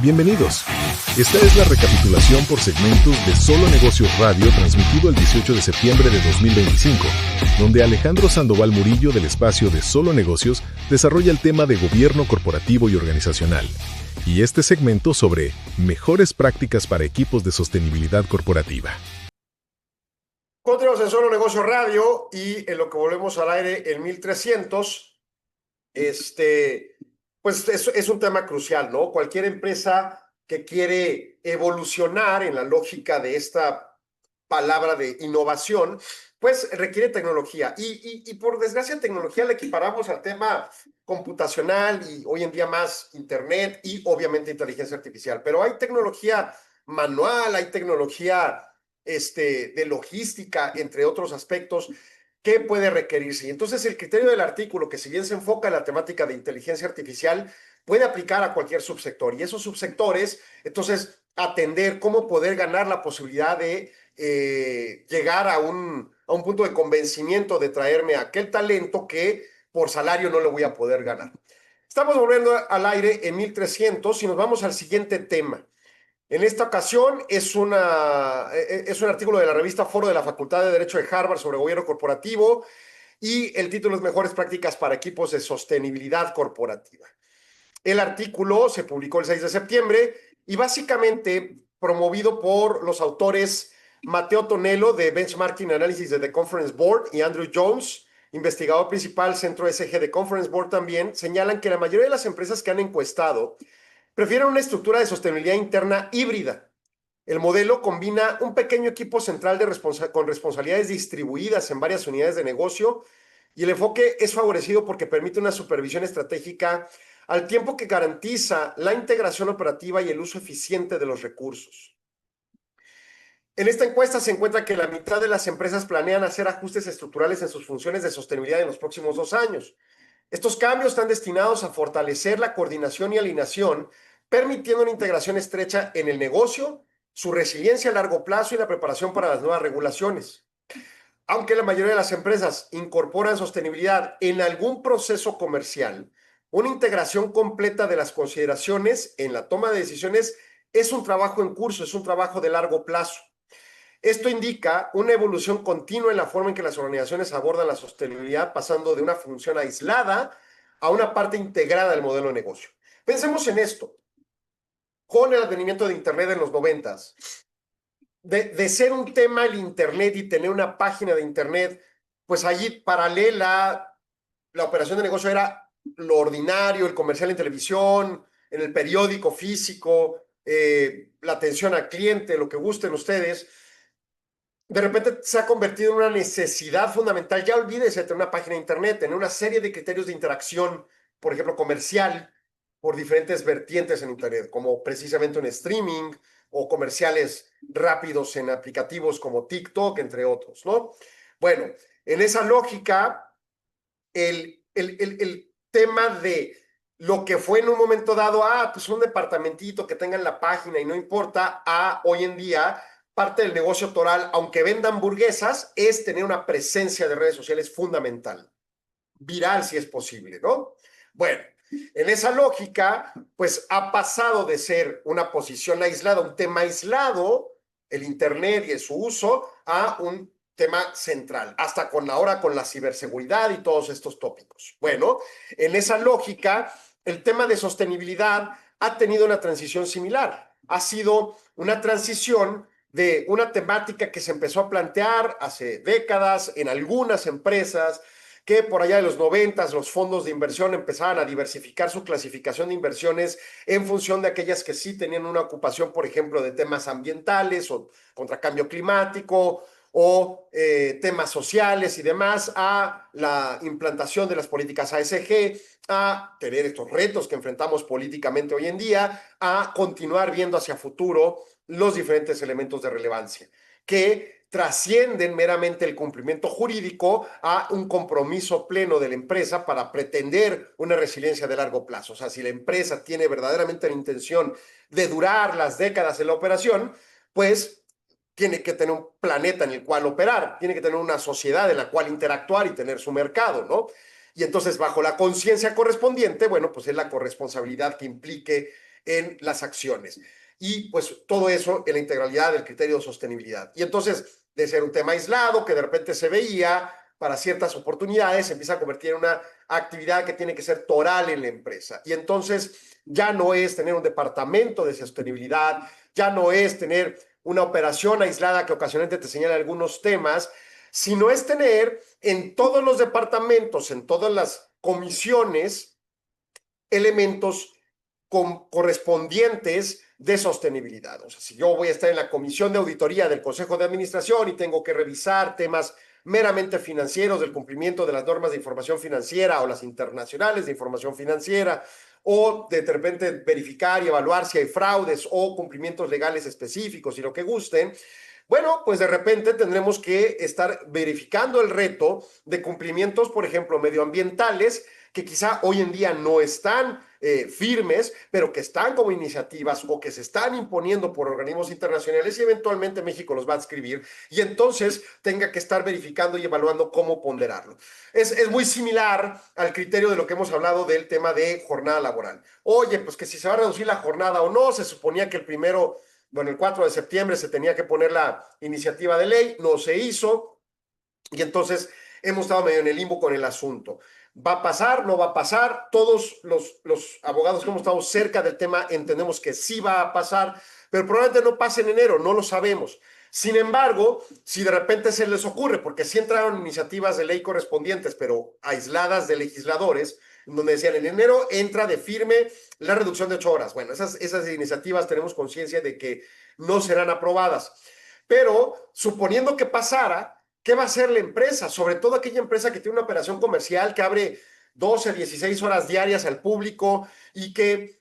Bienvenidos. Esta es la recapitulación por segmentos de Solo Negocios Radio transmitido el 18 de septiembre de 2025, donde Alejandro Sandoval Murillo del espacio de Solo Negocios desarrolla el tema de gobierno corporativo y organizacional, y este segmento sobre mejores prácticas para equipos de sostenibilidad corporativa. Continuamos en Solo Negocios Radio y en lo que volvemos al aire en 1300, pues es un tema crucial, ¿no? Cualquier empresa que quiere evolucionar en la lógica de esta palabra de innovación, pues requiere tecnología. Y por desgracia, tecnología la equiparamos al tema computacional y hoy en día más internet y obviamente inteligencia artificial. Pero hay tecnología manual, hay tecnología de logística, entre otros aspectos, que puede requerirse. Y entonces el criterio del artículo, que si bien se enfoca en la temática de inteligencia artificial, puede aplicar a cualquier subsector. Y esos subsectores, entonces, atender cómo poder ganar la posibilidad de llegar a un punto de convencimiento de traerme aquel talento que por salario no le voy a poder ganar. Estamos volviendo al aire en 1300 y nos vamos al siguiente tema. En esta ocasión es un artículo de la revista Foro de la Facultad de Derecho de Harvard sobre gobierno corporativo y el título es Mejores prácticas para equipos de sostenibilidad corporativa. El artículo se publicó el 6 de septiembre y básicamente promovido por los autores Mateo Tonello de Benchmarking Analysis de The Conference Board y Andrew Jones, investigador principal Centro SG de Conference Board también, señalan que la mayoría de las empresas que han encuestado prefieren una estructura de sostenibilidad interna híbrida. El modelo combina un pequeño equipo central con responsabilidades distribuidas en varias unidades de negocio y el enfoque es favorecido porque permite una supervisión estratégica al tiempo que garantiza la integración operativa y el uso eficiente de los recursos. En esta encuesta se encuentra que la mitad de las empresas planean hacer ajustes estructurales en sus funciones de sostenibilidad en los próximos 2 años. Estos cambios están destinados a fortalecer la coordinación y alineación, permitiendo una integración estrecha en el negocio, su resiliencia a largo plazo y la preparación para las nuevas regulaciones. Aunque la mayoría de las empresas incorporan sostenibilidad en algún proceso comercial, una integración completa de las consideraciones en la toma de decisiones es un trabajo en curso, es un trabajo de largo plazo. Esto indica una evolución continua en la forma en que las organizaciones abordan la sostenibilidad, pasando de una función aislada a una parte integrada del modelo de negocio. Pensemos en esto. Con el advenimiento de Internet en los 90s, de ser un tema el Internet y tener una página de Internet, pues allí paralela, la operación de negocio era lo ordinario, el comercial en televisión, en el periódico físico, la atención al cliente, lo que gusten ustedes. De repente se ha convertido en una necesidad fundamental. Ya olvídese de tener una página de Internet, tener una serie de criterios de interacción, por ejemplo, comercial, por diferentes vertientes en Internet, como precisamente un streaming o comerciales rápidos en aplicativos como TikTok, entre otros, ¿no? Bueno, en esa lógica, el tema de lo que fue en un momento dado, pues un departamentito que tenga en la página y no importa, hoy en día parte del negocio toral, aunque vendan hamburguesas, es tener una presencia de redes sociales fundamental. Viral si es posible, ¿no? Bueno, en esa lógica, pues ha pasado de ser una posición aislada, un tema aislado, el Internet y su uso, a un tema central, hasta ahora con la ciberseguridad y todos estos tópicos. Bueno, en esa lógica, el tema de sostenibilidad ha tenido una transición similar. Ha sido una transición de una temática que se empezó a plantear hace décadas en algunas empresas, que por allá de los 90 los fondos de inversión empezaban a diversificar su clasificación de inversiones en función de aquellas que sí tenían una ocupación, por ejemplo, de temas ambientales o contra cambio climático o temas sociales y demás, a la implantación de las políticas ASG, a tener estos retos que enfrentamos políticamente hoy en día, a continuar viendo hacia futuro los diferentes elementos de relevancia que trascienden meramente el cumplimiento jurídico a un compromiso pleno de la empresa para pretender una resiliencia de largo plazo. O sea, si la empresa tiene verdaderamente la intención de durar las décadas en la operación, pues tiene que tener un planeta en el cual operar, tiene que tener una sociedad en la cual interactuar y tener su mercado, ¿no? Y entonces, bajo la conciencia correspondiente, bueno, pues es la corresponsabilidad que implique en las acciones. Y pues todo eso en la integralidad del criterio de sostenibilidad. Y entonces, de ser un tema aislado que de repente se veía para ciertas oportunidades, se empieza a convertir en una actividad que tiene que ser toral en la empresa. Y entonces ya no es tener un departamento de sostenibilidad, ya no es tener una operación aislada que ocasionalmente te señala algunos temas, sino es tener en todos los departamentos, en todas las comisiones, elementos correspondientes de sostenibilidad. O sea, si yo voy a estar en la comisión de auditoría del Consejo de Administración y tengo que revisar temas meramente financieros del cumplimiento de las normas de información financiera o las internacionales de información financiera, o de repente verificar y evaluar si hay fraudes o cumplimientos legales específicos y lo que gusten, bueno, pues de repente tendremos que estar verificando el reto de cumplimientos, por ejemplo, medioambientales, que quizá hoy en día no están firmes, pero que están como iniciativas o que se están imponiendo por organismos internacionales y eventualmente México los va a escribir y entonces tenga que estar verificando y evaluando cómo ponderarlo. Es muy similar al criterio de lo que hemos hablado del tema de jornada laboral. Oye, pues que si se va a reducir la jornada o no, se suponía que el 4 de septiembre se tenía que poner la iniciativa de ley, no se hizo y entonces hemos estado medio en el limbo con el asunto. ¿Va a pasar? ¿No va a pasar? Todos los abogados que hemos estado cerca del tema entendemos que sí va a pasar, pero probablemente no pase en enero, no lo sabemos. Sin embargo, si de repente se les ocurre, porque sí entraron iniciativas de ley correspondientes, pero aisladas de legisladores, donde decían en enero entra de firme la reducción de 8 horas. Bueno, esas iniciativas tenemos conciencia de que no serán aprobadas. Pero suponiendo que pasara, ¿qué va a hacer la empresa? Sobre todo aquella empresa que tiene una operación comercial que abre 12, 16 horas diarias al público y que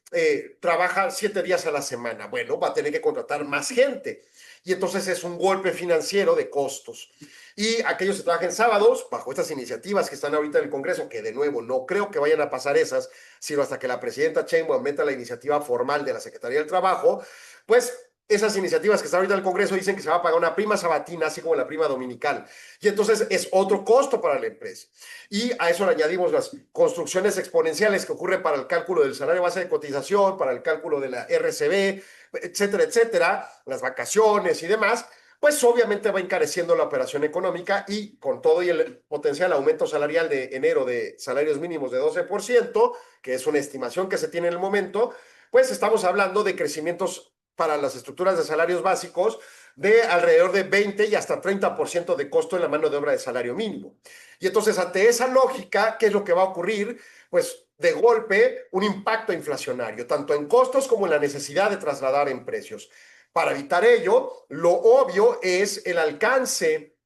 trabaja 7 días a la semana. Bueno, va a tener que contratar más gente. Y entonces es un golpe financiero de costos. Y aquellos que trabajen sábados, bajo estas iniciativas que están ahorita en el Congreso, que de nuevo no creo que vayan a pasar esas, sino hasta que la presidenta Sheinbaum meta la iniciativa formal de la Secretaría del Trabajo, pues esas iniciativas que están ahorita en el Congreso dicen que se va a pagar una prima sabatina, así como la prima dominical. Y entonces es otro costo para la empresa. Y a eso le añadimos las construcciones exponenciales que ocurren para el cálculo del salario base de cotización, para el cálculo de la RCB, etcétera, etcétera, las vacaciones y demás, pues obviamente va encareciendo la operación económica y con todo y el potencial aumento salarial de enero de salarios mínimos de 12%, que es una estimación que se tiene en el momento, pues estamos hablando de crecimientos para las estructuras de salarios básicos de alrededor de 20 y hasta 30% de costo en la mano de obra de salario mínimo. Y entonces, ante esa lógica, ¿qué es lo que va a ocurrir? Pues de golpe un impacto inflacionario, tanto en costos como en la necesidad de trasladar en precios. Para evitar ello, lo obvio es el alcance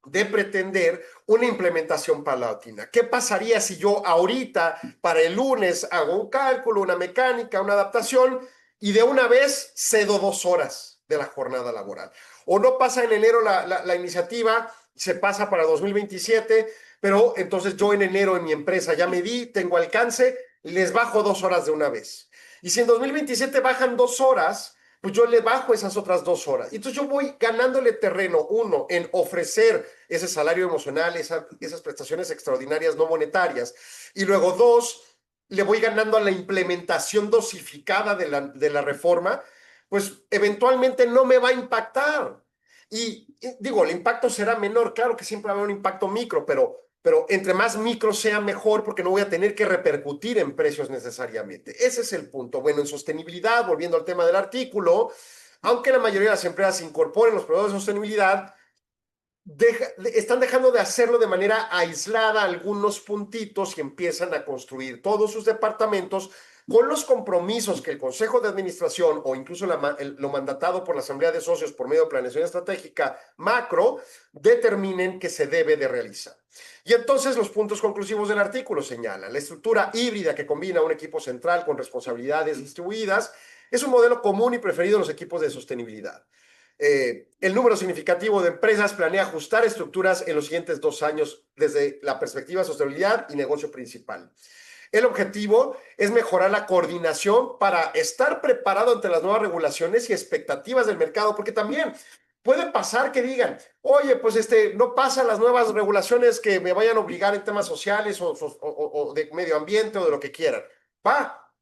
de pretender una implementación paulatina. ¿Qué pasaría si yo ahorita, para el lunes, hago un cálculo, una mecánica, una adaptación y de una vez cedo 2 horas de la jornada laboral? O no pasa en enero la iniciativa, se pasa para 2027, pero entonces yo en enero en mi empresa ya me di, tengo alcance, les bajo 2 horas de una vez. Y si en 2027 bajan 2 horas, pues yo le bajo esas otras 2 horas. Entonces yo voy ganándole terreno, uno, en ofrecer ese salario emocional, esas prestaciones extraordinarias no monetarias. Y luego, dos, le voy ganando a la implementación dosificada de la reforma, pues eventualmente no me va a impactar. Y digo, el impacto será menor, claro que siempre va a haber un impacto micro, pero entre más micro sea mejor porque no voy a tener que repercutir en precios necesariamente. Ese es el punto. Bueno, en sostenibilidad, volviendo al tema del artículo, aunque la mayoría de las empresas incorporen los proveedores de sostenibilidad, están dejando de hacerlo de manera aislada algunos puntitos y empiezan a construir todos sus departamentos con los compromisos que el Consejo de Administración o incluso lo mandatado por la Asamblea de Socios por medio de planeación estratégica macro determinen que se debe de realizar. Y entonces los puntos conclusivos del artículo señalan: la estructura híbrida que combina un equipo central con responsabilidades distribuidas es un modelo común y preferido en los equipos de sostenibilidad. El número significativo de empresas planea ajustar estructuras en los siguientes 2 años desde la perspectiva de sostenibilidad y negocio principal. El objetivo es mejorar la coordinación para estar preparado ante las nuevas regulaciones y expectativas del mercado, porque también puede pasar que digan, oye, pues no pasan las nuevas regulaciones que me vayan a obligar en temas sociales o de medio ambiente o de lo que quieran. Va,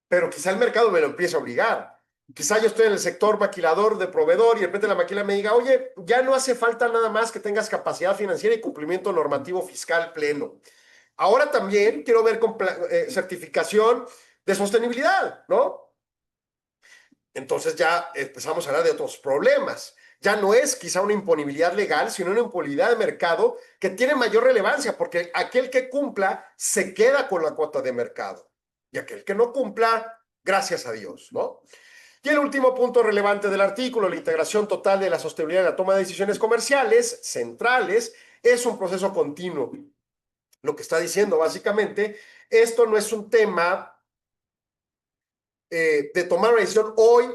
pero quizá el mercado me lo empiece a obligar. Quizá yo estoy en el sector maquilador de proveedor y de repente la maquila me diga, oye, ya no hace falta nada más que tengas capacidad financiera y cumplimiento normativo fiscal pleno. Ahora también quiero ver certificación de sostenibilidad, ¿no? Entonces ya empezamos a hablar de otros problemas. Ya no es quizá una imponibilidad legal, sino una imponibilidad de mercado que tiene mayor relevancia, porque aquel que cumpla se queda con la cuota de mercado y aquel que no cumpla, gracias a Dios, ¿no? Y el último punto relevante del artículo, la integración total de la sostenibilidad en la toma de decisiones comerciales centrales, es un proceso continuo. Lo que está diciendo básicamente, esto no es un tema de tomar una decisión hoy,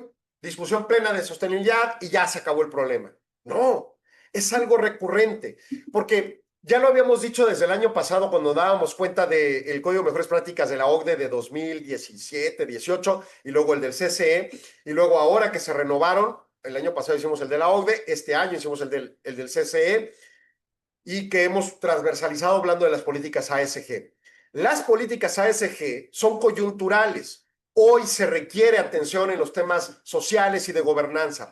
discusión plena de sostenibilidad y ya se acabó el problema. No, es algo recurrente, porque ya lo habíamos dicho desde el año pasado cuando dábamos cuenta del Código de Mejores Prácticas de la OCDE de 2017, 18 y luego el del CCE, y luego ahora que se renovaron, el año pasado hicimos el de la OCDE, este año hicimos el del CCE, y que hemos transversalizado hablando de las políticas ASG. Las políticas ASG son coyunturales. Hoy se requiere atención en los temas sociales y de gobernanza,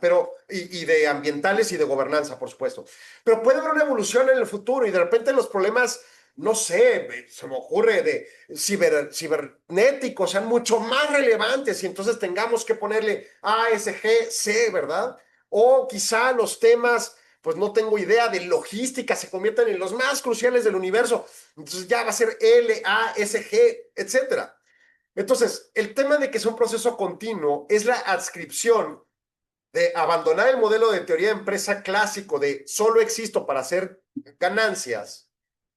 y de ambientales y de gobernanza, por supuesto. Pero puede haber una evolución en el futuro y de repente los problemas, no sé, se me ocurre, de cibernéticos sean mucho más relevantes y entonces tengamos que ponerle ASG, C, ¿verdad? O quizá los temas, pues no tengo idea, de logística se conviertan en los más cruciales del universo. Entonces ya va a ser LASG, etcétera. Entonces, el tema de que es un proceso continuo es la adscripción de abandonar el modelo de teoría de empresa clásico de solo existo para hacer ganancias,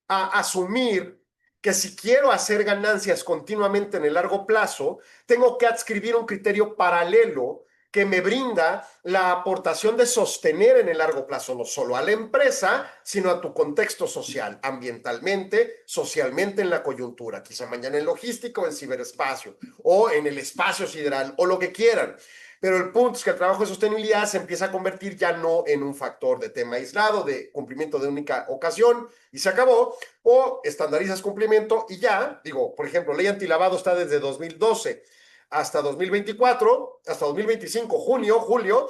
a asumir que si quiero hacer ganancias continuamente en el largo plazo, tengo que adscribir un criterio paralelo que me brinda la aportación de sostener en el largo plazo no solo a la empresa, sino a tu contexto social, ambientalmente, socialmente en la coyuntura, quizá mañana en logística o en ciberespacio, o en el espacio sideral, o lo que quieran. Pero el punto es que el trabajo de sostenibilidad se empieza a convertir ya no en un factor de tema aislado, de cumplimiento de única ocasión, y se acabó, o estandarizas cumplimiento y ya, digo, por ejemplo, ley antilavado está desde 2012, hasta 2024, hasta 2025, junio, julio,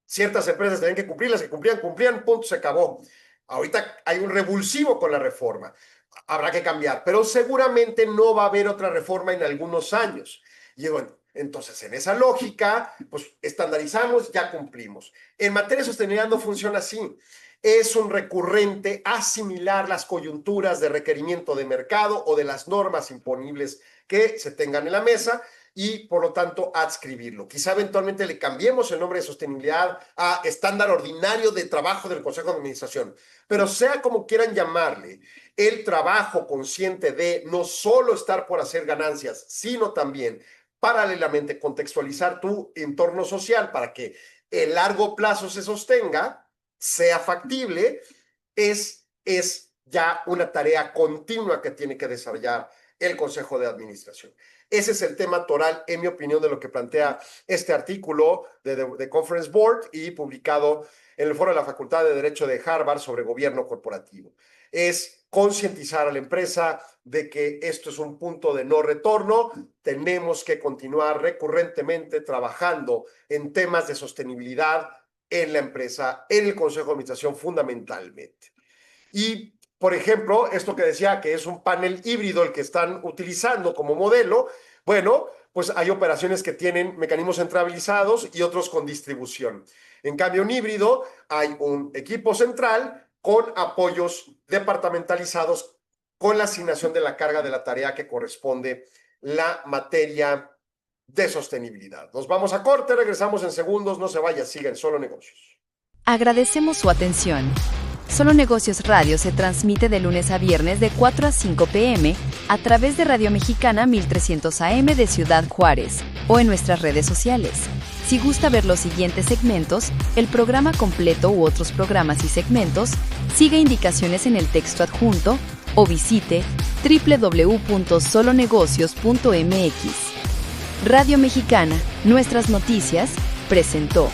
ciertas empresas tenían que cumplir, las que cumplían, punto, se acabó. Ahorita hay un revulsivo con la reforma. Habrá que cambiar, pero seguramente no va a haber otra reforma en algunos años. Y bueno, entonces en esa lógica, pues estandarizamos, ya cumplimos. En materia de sostenibilidad no funciona así. Es un recurrente asimilar las coyunturas de requerimiento de mercado o de las normas imponibles que se tengan en la mesa y, por lo tanto, adscribirlo. Quizá eventualmente le cambiemos el nombre de sostenibilidad a estándar ordinario de trabajo del Consejo de Administración. Pero sea como quieran llamarle, el trabajo consciente de no solo estar por hacer ganancias, sino también, paralelamente, contextualizar tu entorno social para que el largo plazo se sostenga, sea factible, es ya una tarea continua que tiene que desarrollar el Consejo de Administración. Ese es el tema toral, en mi opinión, de lo que plantea este artículo de Conference Board y publicado en el Foro de la Facultad de Derecho de Harvard sobre gobierno corporativo. Es concientizar a la empresa de que esto es un punto de no retorno. Tenemos que continuar recurrentemente trabajando en temas de sostenibilidad en la empresa, en el Consejo de Administración fundamentalmente. Y, por ejemplo, esto que decía que es un panel híbrido el que están utilizando como modelo, bueno, pues hay operaciones que tienen mecanismos centralizados y otros con distribución. En cambio, un híbrido, hay un equipo central con apoyos departamentalizados con la asignación de la carga de la tarea que corresponde la materia de sostenibilidad. Nos vamos a corte, regresamos en segundos, no se vaya, sigan Solo Negocios. Agradecemos su atención. Solo Negocios Radio se transmite de lunes a viernes de 4 a 5 p.m. a través de Radio Mexicana 1300 AM de Ciudad Juárez o en nuestras redes sociales. Si gusta ver los siguientes segmentos, el programa completo u otros programas y segmentos, siga indicaciones en el texto adjunto o visite www.solonegocios.mx. Radio Mexicana, nuestras noticias, presentó.